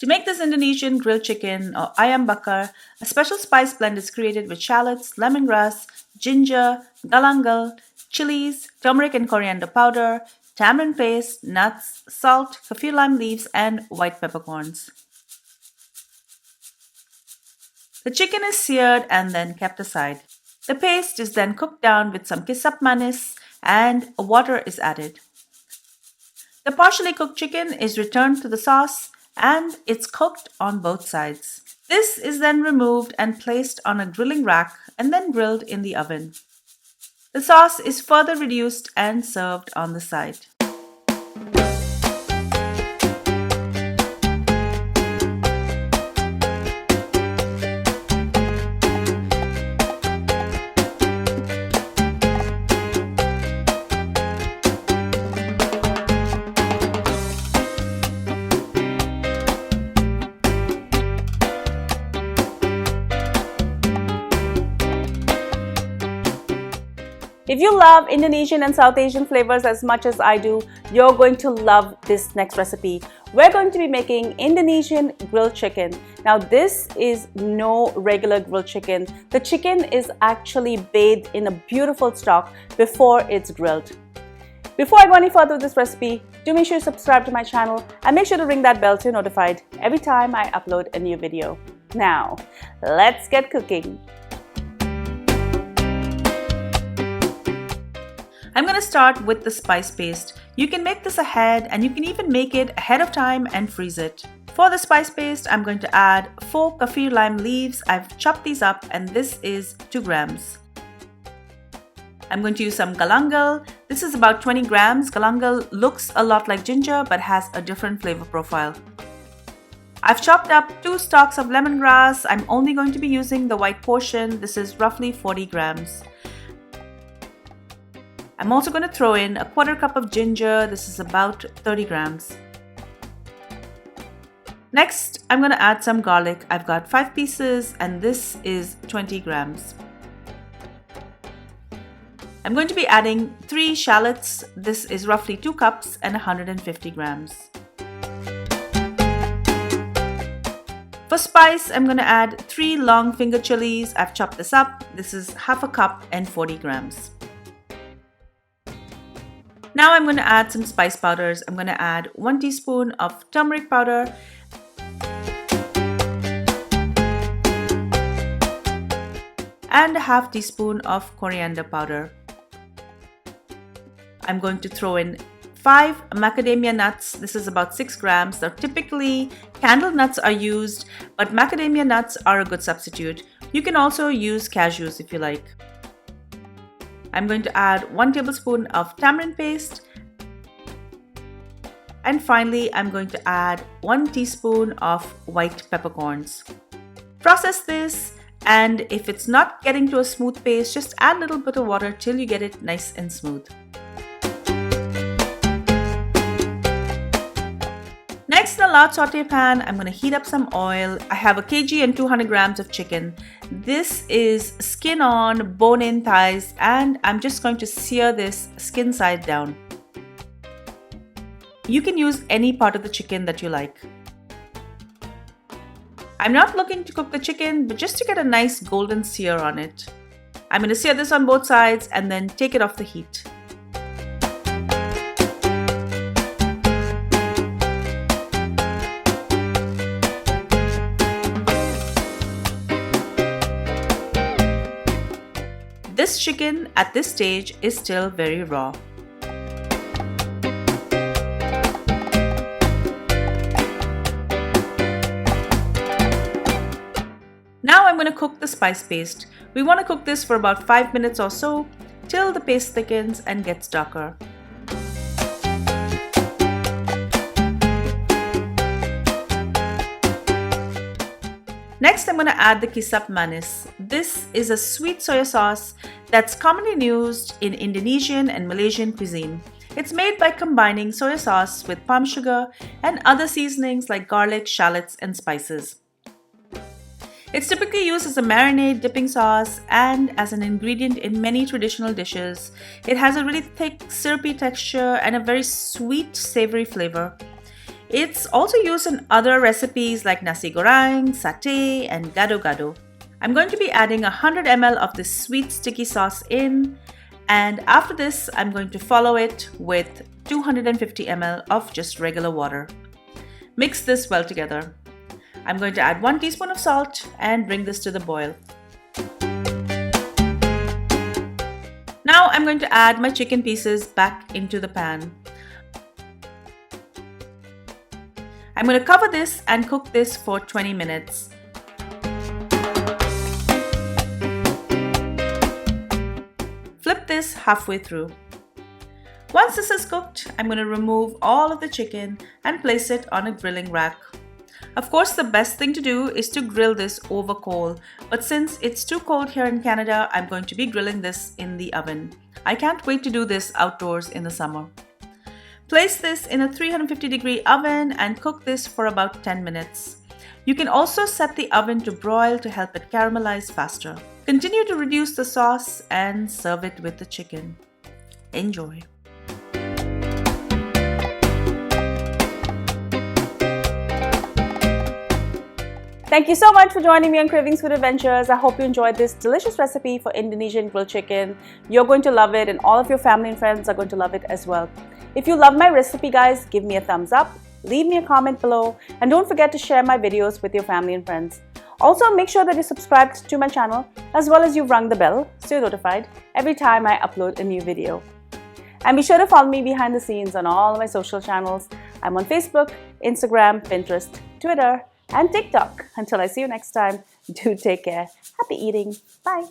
To make this Indonesian grilled chicken or Ayam Bakar, a special spice blend is created with shallots, lemongrass, ginger, galangal, chilies, turmeric and coriander powder, tamarind paste, nuts, salt, Kaffir lime leaves, and white peppercorns. The chicken is seared and then kept aside. The paste is then cooked down with some Kecap Manis and water is added. The partially cooked chicken is returned to the sauce and it's cooked on both sides. This is then removed and placed on a grilling rack and then grilled in the oven. The sauce is further reduced and served on the side. If you love Indonesian and South Asian flavors as much as I do, you're going to love this next recipe. We're going to be making Indonesian grilled chicken. Now this is no regular grilled chicken. The chicken is actually bathed in a beautiful stock before it's grilled. Before I go any further with this recipe, do make sure you subscribe to my channel and make sure to ring that bell so you're notified every time I upload a new video. Now, let's get cooking. I'm going to start with the spice paste. You can make this ahead and you can even make it ahead of time and freeze it. For the spice paste, I'm going to add 4 Kaffir lime leaves. I've chopped these up and this is 2 grams. I'm going to use some galangal. This is about 20 grams. Galangal looks a lot like ginger but has a different flavor profile. I've chopped up 2 stalks of lemongrass. I'm only going to be using the white portion. This is roughly 40 grams. I'm also going to throw in a 1/4 cup of ginger. This is about 30 grams. Next, I'm going to add some garlic. I've got 5 pieces and this is 20 grams. I'm going to be adding 3 shallots. This is roughly 2 cups and 150 grams. For spice, I'm going to add 3 long finger chilies. I've chopped this up. This is 1/2 cup and 40 grams. Now I'm going to add some spice powders. I'm going to add 1 teaspoon of turmeric powder, and a 1/2 teaspoon of coriander powder. I'm going to throw in 5 macadamia nuts. This is about 6 grams. Now typically candle nuts are used, but macadamia nuts are a good substitute. You can also use cashews if you like. I'm going to add 1 tablespoon of tamarind paste. And finally, I'm going to add 1 teaspoon of white peppercorns. Process this, and if it's not getting to a smooth paste, just add a little bit of water till you get it nice and smooth. Next, in a large saute pan, I'm going to heat up some oil. I have a kg and 200 grams of chicken. This is skin on, bone in thighs, and I'm just going to sear this skin side down. You can use any part of the chicken that you like. I'm not looking to cook the chicken, but just to get a nice golden sear on it. I'm going to sear this on both sides and then take it off the heat. This chicken at this stage is still very raw. Now I'm going to cook the spice paste. We want to cook this for about 5 minutes or so till the paste thickens and gets darker. Next, I'm going to add the Kecap Manis. This is a sweet soya sauce that's commonly used in Indonesian and Malaysian cuisine. It's made by combining soya sauce with palm sugar and other seasonings like garlic, shallots, and spices. It's typically used as a marinade dipping sauce and as an ingredient in many traditional dishes. It has a really thick, syrupy texture and a very sweet, savory flavor. It's also used in other recipes like nasi goreng, satay, and gado-gado. I'm going to be adding 100 ml of this sweet sticky sauce in, and after this, I'm going to follow it with 250 ml of just regular water. Mix this well together. I'm going to add 1 teaspoon of salt and bring this to the boil. Now I'm going to add my chicken pieces back into the pan. I'm going to cover this and cook this for 20 minutes. Flip this halfway through. Once this is cooked, I'm going to remove all of the chicken and place it on a grilling rack. Of course, the best thing to do is to grill this over coal, but since it's too cold here in Canada, I'm going to be grilling this in the oven. I can't wait to do this outdoors in the summer. Place this in a 350-degree oven and cook this for about 10 minutes. You can also set the oven to broil to help it caramelize faster. Continue to reduce the sauce and serve it with the chicken. Enjoy! Thank you so much for joining me on Cravings Food Adventures. I hope you enjoyed this delicious recipe for Indonesian grilled chicken. You're going to love it, and all of your family and friends are going to love it as well. If you love my recipe, guys, give me a thumbs up, leave me a comment below, and don't forget to share my videos with your family and friends. Also, make sure that you're subscribed to my channel as well as you've rung the bell so you're notified every time I upload a new video. And be sure to follow me behind the scenes on all of my social channels. I'm on Facebook, Instagram, Pinterest, Twitter, and TikTok. Until I see you next time, do take care. Happy eating. Bye.